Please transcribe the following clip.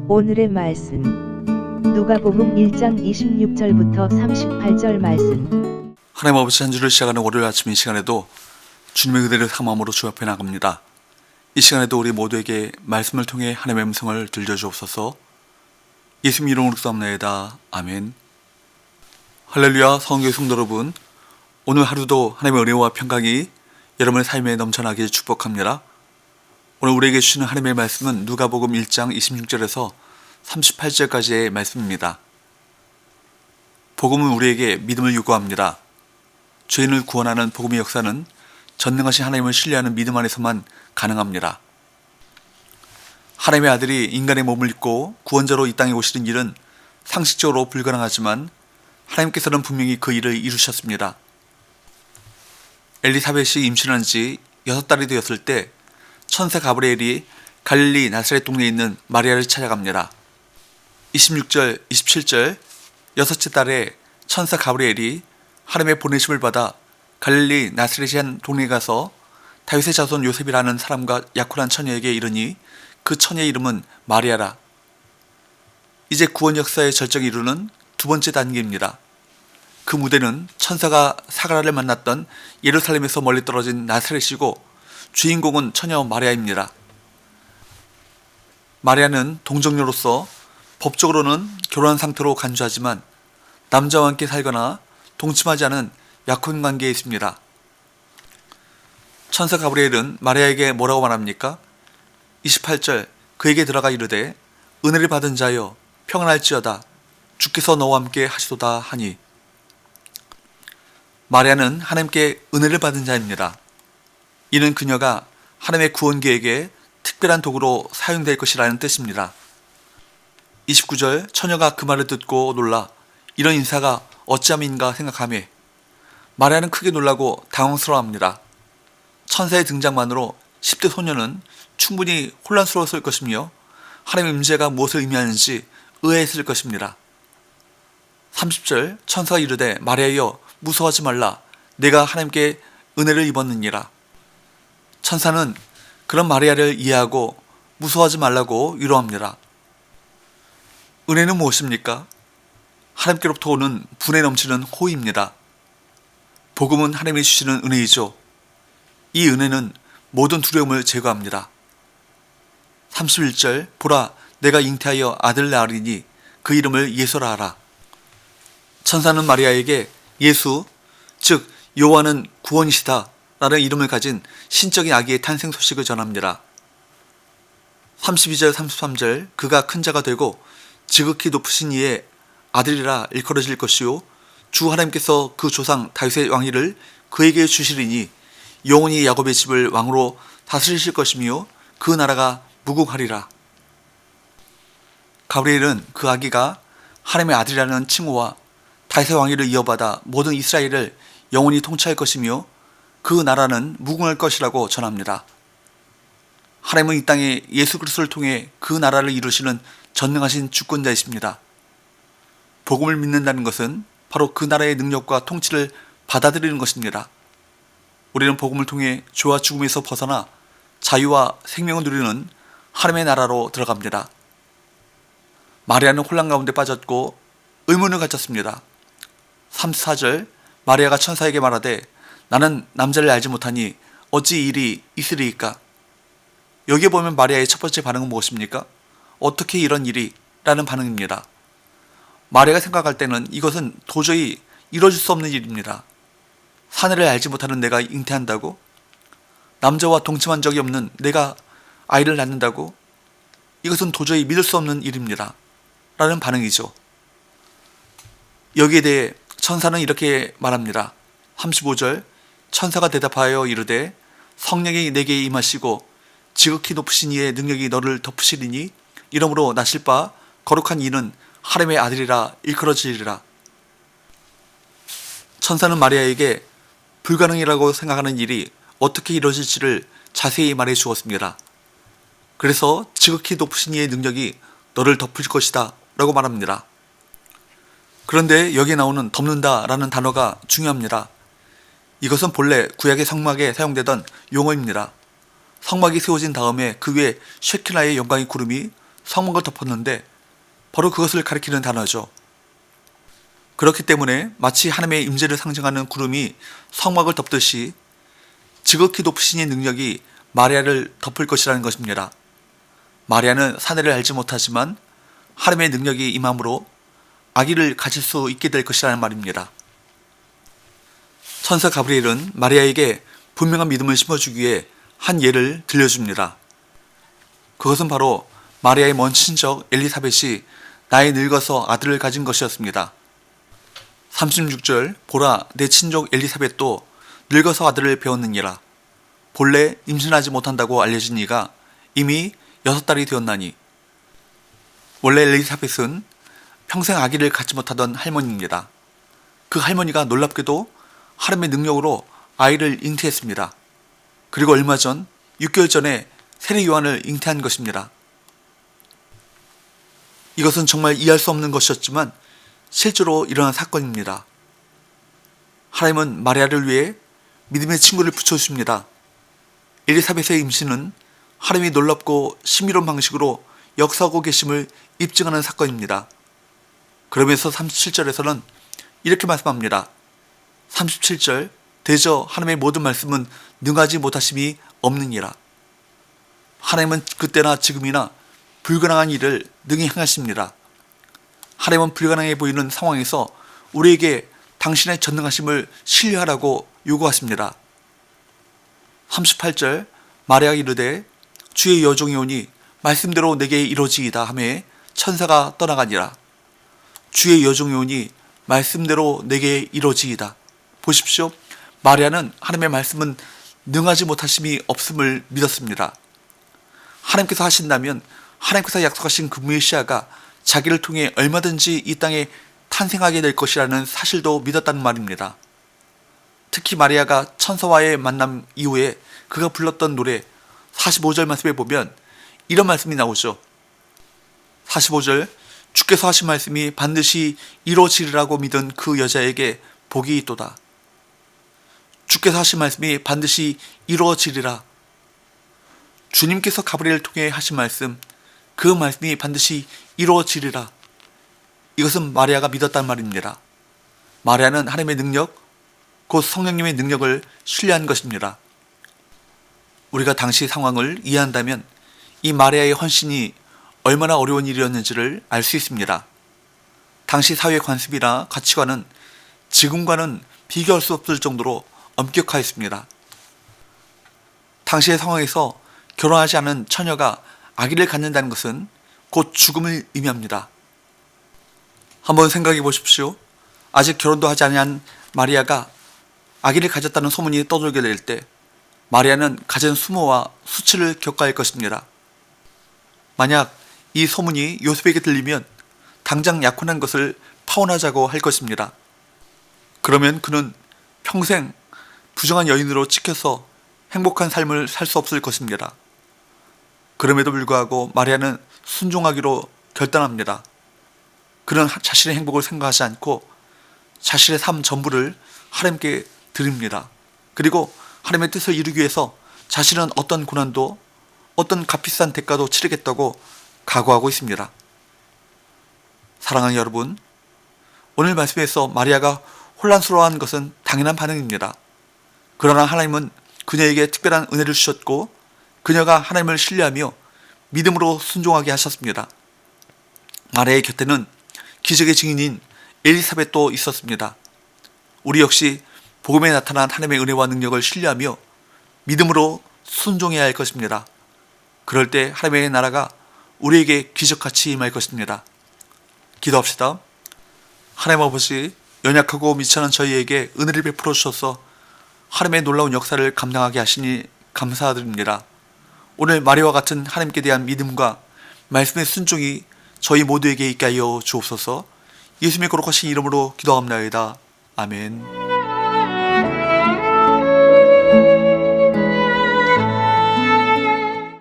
오늘의 말씀 누가복음 1장 26절부터 38절 말씀. 하나님 아버지, 한 주를 시작하는 월요일 아침 이 시간에도 주님의 그대를 삼함으로 주 앞에 나갑니다. 이 시간에도 우리 모두에게 말씀을 통해 하나님의 음성을 들려주옵소서. 예수님 이름으로 기도합나이다. 아멘. 할렐루야. 성경의 성도 여러분, 오늘 하루도 하나님의 은혜와 평강이 여러분의 삶에 넘쳐나길 축복합니다. 오늘 우리에게 주시는 하나님의 말씀은 누가복음 1장 26절에서 38절까지의 말씀입니다. 복음은 우리에게 믿음을 요구합니다. 죄인을 구원하는 복음의 역사는 전능하신 하나님을 신뢰하는 믿음 안에서만 가능합니다. 하나님의 아들이 인간의 몸을 입고 구원자로 이 땅에 오시는 일은 상식적으로 불가능하지만 하나님께서는 분명히 그 일을 이루셨습니다. 엘리사벳이 임신한 지 6달이 되었을 때 천사 가브리엘이 갈릴리 나사렛 동네에 있는 마리아를 찾아갑니다. 26절, 27절, 여섯째 달에 천사 가브리엘이 하나님의 보내심을 받아 갈릴리 나사렛의 한 동네에 가서 다윗의 자손 요셉이라는 사람과 약혼한 처녀에게 이르니 그 처녀의 이름은 마리아라. 이제 구원 역사의 절정에 이르는 두 번째 단계입니다. 그 무대는 천사가 사가랴를 만났던 예루살렘에서 멀리 떨어진 나사렛이고 주인공은 처녀 마리아입니다. 마리아는 동정녀로서 법적으로는 결혼한 상태로 간주하지만 남자와 함께 살거나 동침하지 않은 약혼 관계에 있습니다. 천사 가브리엘은 마리아에게 뭐라고 말합니까? 28절, 그에게 들어가 이르되 은혜를 받은 자여 평안할지어다, 주께서 너와 함께 하시도다 하니. 마리아는 하나님께 은혜를 받은 자입니다. 이는 그녀가 하나님의 구원 계획에 특별한 도구로 사용될 것이라는 뜻입니다. 29절, 처녀가 그 말을 듣고 놀라 이런 인사가 어찌함인가 생각하며 마리아는 크게 놀라고 당황스러워합니다. 천사의 등장만으로 10대 소녀는 충분히 혼란스러웠을 것이며 하나님의 임재가 무엇을 의미하는지 의아했을 것입니다. 30절, 천사가 이르되 마리아여 무서워하지 말라, 내가 하나님께 은혜를 입었느니라. 천사는 그런 마리아를 이해하고 무서워하지 말라고 위로합니다. 은혜는 무엇입니까? 하나님께로부터 오는 분에 넘치는 호의입니다. 복음은 하나님이 주시는 은혜이죠. 이 은혜는 모든 두려움을 제거합니다. 31절, 보라 내가 잉태하여 아들 낳으리니 그 이름을 예수라 하라. 천사는 마리아에게 예수, 즉 여호와는 구원이시다 라는 이름을 가진 신적인 아기의 탄생 소식을 전합니다. 32절, 33절, 그가 큰 자가 되고 지극히 높으신 이의 아들이라 일컬어질 것이요 주 하나님께서 그 조상 다윗의 왕위를 그에게 주시리니 영원히 야곱의 집을 왕으로 다스리실 것이며 그 나라가 무궁하리라. 가브리엘은 그 아기가 하나님의 아들이라는 칭호와 다윗의 왕위를 이어받아 모든 이스라엘을 영원히 통치할 것이며 그 나라는 무궁할 것이라고 전합니다. 하나님은 이 땅에 예수 그리스도를 통해 그 나라를 이루시는 전능하신 주권자이십니다. 복음을 믿는다는 것은 바로 그 나라의 능력과 통치를 받아들이는 것입니다. 우리는 복음을 통해 죄와 죽음에서 벗어나 자유와 생명을 누리는 하나님의 나라로 들어갑니다. 마리아는 혼란 가운데 빠졌고 의문을 가졌습니다. 34절, 마리아가 천사에게 말하되 나는 남자를 알지 못하니 어찌 일이 있으리이까? 여기에 보면 마리아의 첫 번째 반응은 무엇입니까? 어떻게 이런 일이? 라는 반응입니다. 마리아가 생각할 때는 이것은 도저히 이루어질 수 없는 일입니다. 사내를 알지 못하는 내가 잉태한다고? 남자와 동침한 적이 없는 내가 아이를 낳는다고? 이것은 도저히 믿을 수 없는 일입니다. 라는 반응이죠. 여기에 대해 천사는 이렇게 말합니다. 35절, 천사가 대답하여 이르되 성령이 내게 임하시고 지극히 높으신 이의 능력이 너를 덮으시리니 이러므로 나실 바 거룩한 이는 하나님의 아들이라 일컬어지리라. 천사는 마리아에게 불가능이라고 생각하는 일이 어떻게 이루어질지를 자세히 말해 주었습니다. 그래서 지극히 높으신 이의 능력이 너를 덮을 것이다 라고 말합니다. 그런데 여기에 나오는 덮는다 라는 단어가 중요합니다. 이것은 본래 구약의 성막에 사용되던 용어입니다. 성막이 세워진 다음에 그 위에 쉐키나의 영광의 구름이 성막을 덮었는데 바로 그것을 가리키는 단어죠. 그렇기 때문에 마치 하나님의 임재를 상징하는 구름이 성막을 덮듯이 지극히 높으신 이 능력이 마리아를 덮을 것이라는 것입니다. 마리아는 사내를 알지 못하지만 하나님의 능력이 임함으로 아기를 가질 수 있게 될 것이라는 말입니다. 천사 가브리엘은 마리아에게 분명한 믿음을 심어주기 위해 한 예를 들려줍니다. 그것은 바로 마리아의 먼 친척 엘리사벳이 나이 늙어서 아들을 가진 것이었습니다. 36절 보라 내 친족 엘리사벳도 늙어서 아들을 배웠느니라. 본래 임신하지 못한다고 알려진 이가 이미 6달이 되었나니. 원래 엘리사벳은 평생 아기를 갖지 못하던 할머니입니다. 그 할머니가 놀랍게도 하나님의 능력으로 아이를 잉태했습니다. 그리고 얼마 전 6개월 전에 세례 요한을 잉태한 것입니다. 이것은 정말 이해할 수 없는 것이었지만 실제로 일어난 사건입니다. 하나님은 마리아를 위해 믿음의 친구를 붙여주십니다. 엘리사벳의 임신은 하나님이 놀랍고 신비로운 방식으로 역사하고 계심을 입증하는 사건입니다. 그러면서 37절에서는 이렇게 말씀합니다. 37절 대저 하나님의 모든 말씀은 능하지 못하심이 없느니라. 하나님은 그때나 지금이나 불가능한 일을 능히 행하십니다. 하나님은 불가능해 보이는 상황에서 우리에게 당신의 전능하심을 신뢰하라고 요구하십니다. 38절 마리아가 이르되 주의 여종이 오니 말씀대로 내게 이루어지이다 하매 천사가 떠나가니라. 주의 여종이 오니 말씀대로 내게 이루어지이다. 보십시오. 마리아는 하나님의 말씀은 능하지 못하심이 없음을 믿었습니다. 하나님께서 하신다면 하나님께서 약속하신 그 메시아가 자기를 통해 얼마든지 이 땅에 탄생하게 될 것이라는 사실도 믿었다는 말입니다. 특히 마리아가 천사와의 만남 이후에 그가 불렀던 노래 45절 말씀에 보면 이런 말씀이 나오죠. 45절 주께서 하신 말씀이 반드시 이루어지리라고 믿은 그 여자에게 복이 있도다. 주께서 하신 말씀이 반드시 이루어지리라. 주님께서 가브리엘을 통해 하신 말씀, 그 말씀이 반드시 이루어지리라. 이것은 마리아가 믿었단 말입니다. 마리아는 하나님의 능력, 곧 성령님의 능력을 신뢰한 것입니다. 우리가 당시 상황을 이해한다면 이 마리아의 헌신이 얼마나 어려운 일이었는지를 알 수 있습니다. 당시 사회 관습이나 가치관은 지금과는 비교할 수 없을 정도로 엄격하였습니다. 당시의 상황에서 결혼하지 않은 처녀가 아기를 갖는다는 것은 곧 죽음을 의미합니다. 한번 생각해 보십시오. 아직 결혼도 하지 않은 마리아가 아기를 가졌다는 소문이 떠돌게 될 때 마리아는 갖은 수모와 수치를 겪어야 할 것입니다. 만약 이 소문이 요셉에게 들리면 당장 약혼한 것을 파혼하자고 할 것입니다. 그러면 그는 평생 부정한 여인으로 찍혀서 행복한 삶을 살 수 없을 것입니다. 그럼에도 불구하고 마리아는 순종하기로 결단합니다. 그는 자신의 행복을 생각하지 않고 자신의 삶 전부를 하나님께 드립니다. 그리고 하나님의 뜻을 이루기 위해서 자신은 어떤 고난도 어떤 값비싼 대가도 치르겠다고 각오하고 있습니다. 사랑하는 여러분, 오늘 말씀에서 마리아가 혼란스러워한 것은 당연한 반응입니다. 그러나 하나님은 그녀에게 특별한 은혜를 주셨고 그녀가 하나님을 신뢰하며 믿음으로 순종하게 하셨습니다. 마리아의 곁에는 기적의 증인인 엘리사벳도 있었습니다. 우리 역시 복음에 나타난 하나님의 은혜와 능력을 신뢰하며 믿음으로 순종해야 할 것입니다. 그럴 때 하나님의 나라가 우리에게 기적같이 임할 것입니다. 기도합시다. 하나님 아버지, 연약하고 미천한 저희에게 은혜를 베풀어 주셔서 하나님의 놀라운 역사를 감당하게 하시니 감사드립니다. 오늘 마리아와 같은 하나님께 대한 믿음과 말씀의 순종이 저희 모두에게 있게 하여 주옵소서. 예수님의 거룩하신 이름으로 기도합나이다. 아멘.